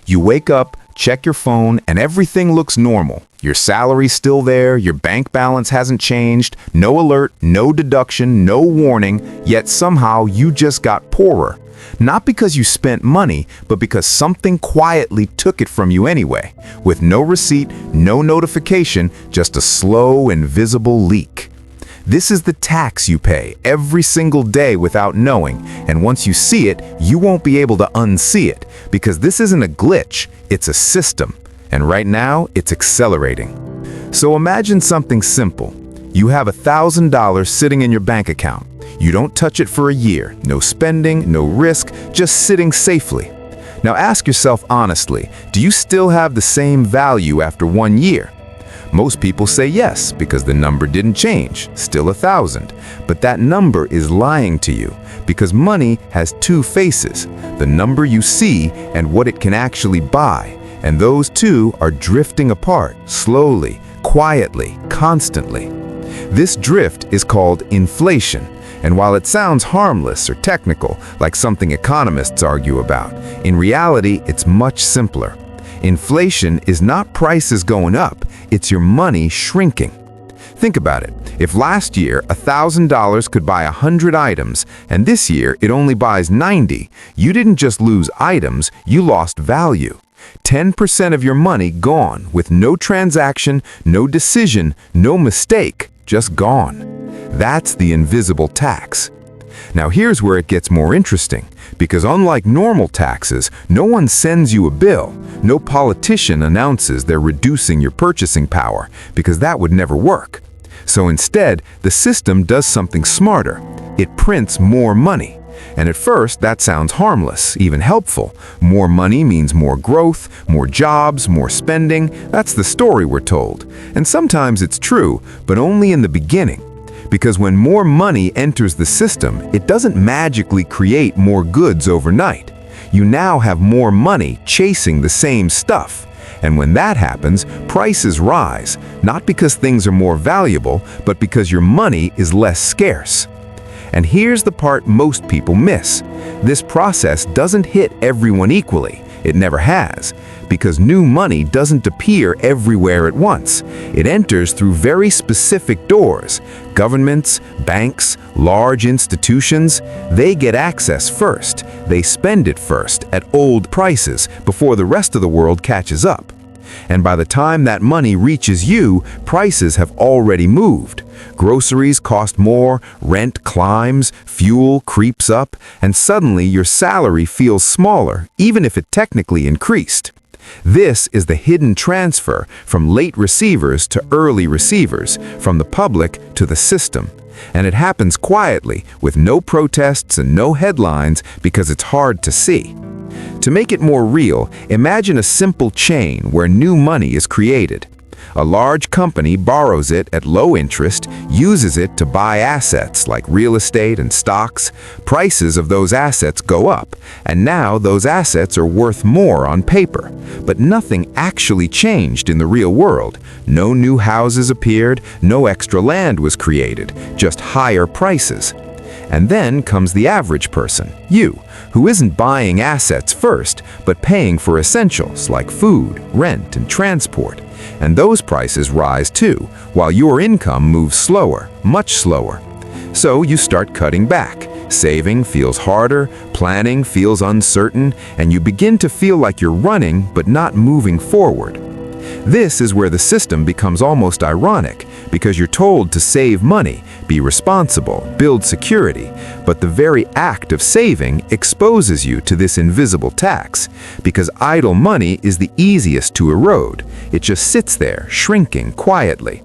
You wake up, check your phone, and everything looks normal. Your salary's still there, your bank balance hasn't changed, no alert, no deduction, no warning, yet somehow you just got poorer. Not because you spent money, but because something quietly took it from you anyway, with no receipt, no notification, just a slow, invisible leak. This is the tax you pay every single day without knowing, and once you see it, you won't be able to unsee it, because this isn't a glitch, it's a system. And right now, it's accelerating. So imagine something simple. You have $1,000 sitting in your bank account. You don't touch it for a year, no spending, no risk, just sitting safely. Now ask yourself honestly, do you still have the same value after 1 year? Most people say yes, because the number didn't change, still 1,000. But that number is lying to you, because money has two faces, the number you see and what it can actually buy. And those two are drifting apart, slowly, quietly, constantly. This drift is called inflation. And while it sounds harmless or technical, like something economists argue about, in reality, it's much simpler. Inflation is not prices going up, it's your money shrinking. Think about it. If last year $1,000 could buy 100 items, and this year it only buys 90, you didn't just lose items, you lost value. 10% of your money gone, with no transaction, no decision, no mistake, just gone. That's the invisible tax. Now here's where it gets more interesting, because unlike normal taxes, no one sends you a bill. No politician announces they're reducing your purchasing power, because that would never work. So instead, the system does something smarter. It prints more money. And at first, that sounds harmless, even helpful. More money means more growth, more jobs, more spending. That's the story we're told. And sometimes it's true, but only in the beginning. Because when more money enters the system, it doesn't magically create more goods overnight. You now have more money chasing the same stuff. And when that happens, prices rise, not because things are more valuable, but because your money is less scarce. And here's the part most people miss. This process doesn't hit everyone equally. It never has, because new money doesn't appear everywhere at once. It enters through very specific doors. Governments, banks, large institutions, they get access first. They spend it first at old prices before the rest of the world catches up. And by the time that money reaches you, prices have already moved. Groceries cost more, rent climbs, fuel creeps up, and suddenly your salary feels smaller, even if it technically increased. This is the hidden transfer from late receivers to early receivers, from the public to the system. And it happens quietly, with no protests and no headlines, because it's hard to see. To make it more real, imagine a simple chain where new money is created. A large company borrows it at low interest, uses it to buy assets like real estate and stocks. Prices of those assets go up, and now those assets are worth more on paper. But nothing actually changed in the real world. No new houses appeared, no extra land was created, just higher prices. And then comes the average person, you, who isn't buying assets first, but paying for essentials like food, rent, and transport. And those prices rise too, while your income moves slower, much slower. So you start cutting back. Saving feels harder, planning feels uncertain, and you begin to feel like you're running but not moving forward. This is where the system becomes almost ironic, because you're told to save money, be responsible, build security, but the very act of saving exposes you to this invisible tax, because idle money is the easiest to erode. It just sits there, shrinking quietly.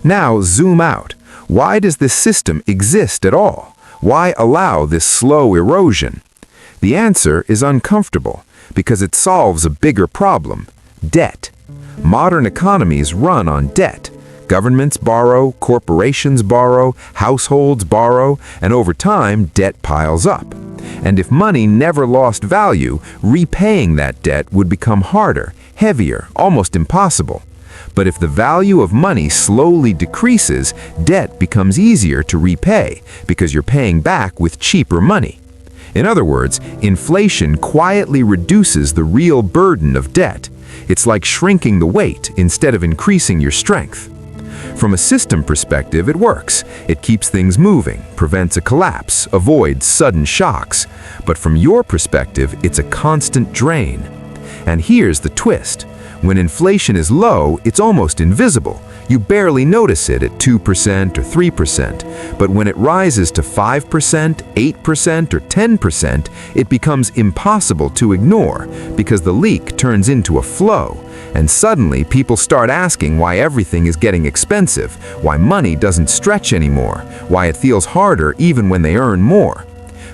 Now zoom out. Why does this system exist at all? Why allow this slow erosion? The answer is uncomfortable, because it solves a bigger problem: debt. Modern economies run on debt. Governments borrow, corporations borrow, households borrow, and over time, debt piles up. And if money never lost value, repaying that debt would become harder, heavier, almost impossible. But if the value of money slowly decreases, debt becomes easier to repay, because you're paying back with cheaper money. In other words, inflation quietly reduces the real burden of debt. It's like shrinking the weight instead of increasing your strength. From a system perspective, it works. It keeps things moving, prevents a collapse, avoids sudden shocks. But from your perspective, it's a constant drain. And here's the twist. When inflation is low, it's almost invisible. You barely notice it at 2% or 3%. But when it rises to 5%, 8%, or 10%, it becomes impossible to ignore because the leak turns into a flow. And suddenly, people start asking why everything is getting expensive, why money doesn't stretch anymore, why it feels harder even when they earn more.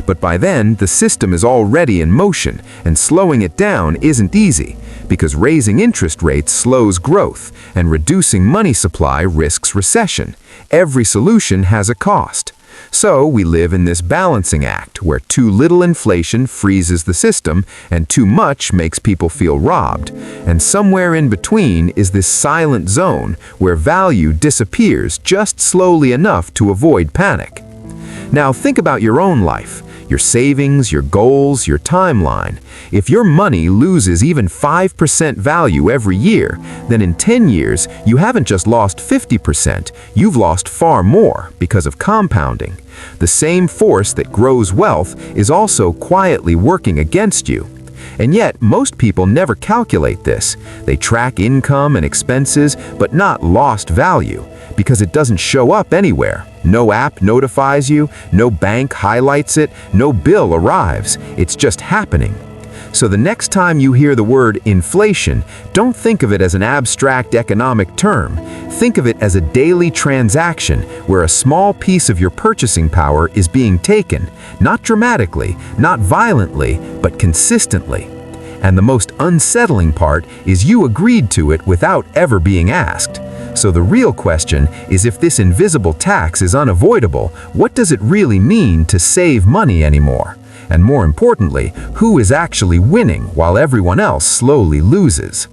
But by then, the system is already in motion, and slowing it down isn't easy, because raising interest rates slows growth, and reducing money supply risks recession. Every solution has a cost. So we live in this balancing act where too little inflation freezes the system and too much makes people feel robbed. And somewhere in between is this silent zone where value disappears just slowly enough to avoid panic. Now think about your own life. Your savings, your goals, your timeline. If your money loses even 5% value every year, then in 10 years, you haven't just lost 50%, you've lost far more because of compounding. The same force that grows wealth is also quietly working against you. And yet, most people never calculate this. They track income and expenses, but not lost value, because it doesn't show up anywhere. No app notifies you, no bank highlights it, no bill arrives. It's just happening. So the next time you hear the word inflation, don't think of it as an abstract economic term. Think of it as a daily transaction where a small piece of your purchasing power is being taken, not dramatically, not violently, but consistently. And the most unsettling part is you agreed to it without ever being asked. So the real question is, if this invisible tax is unavoidable, what does it really mean to save money anymore? And more importantly, who is actually winning while everyone else slowly loses?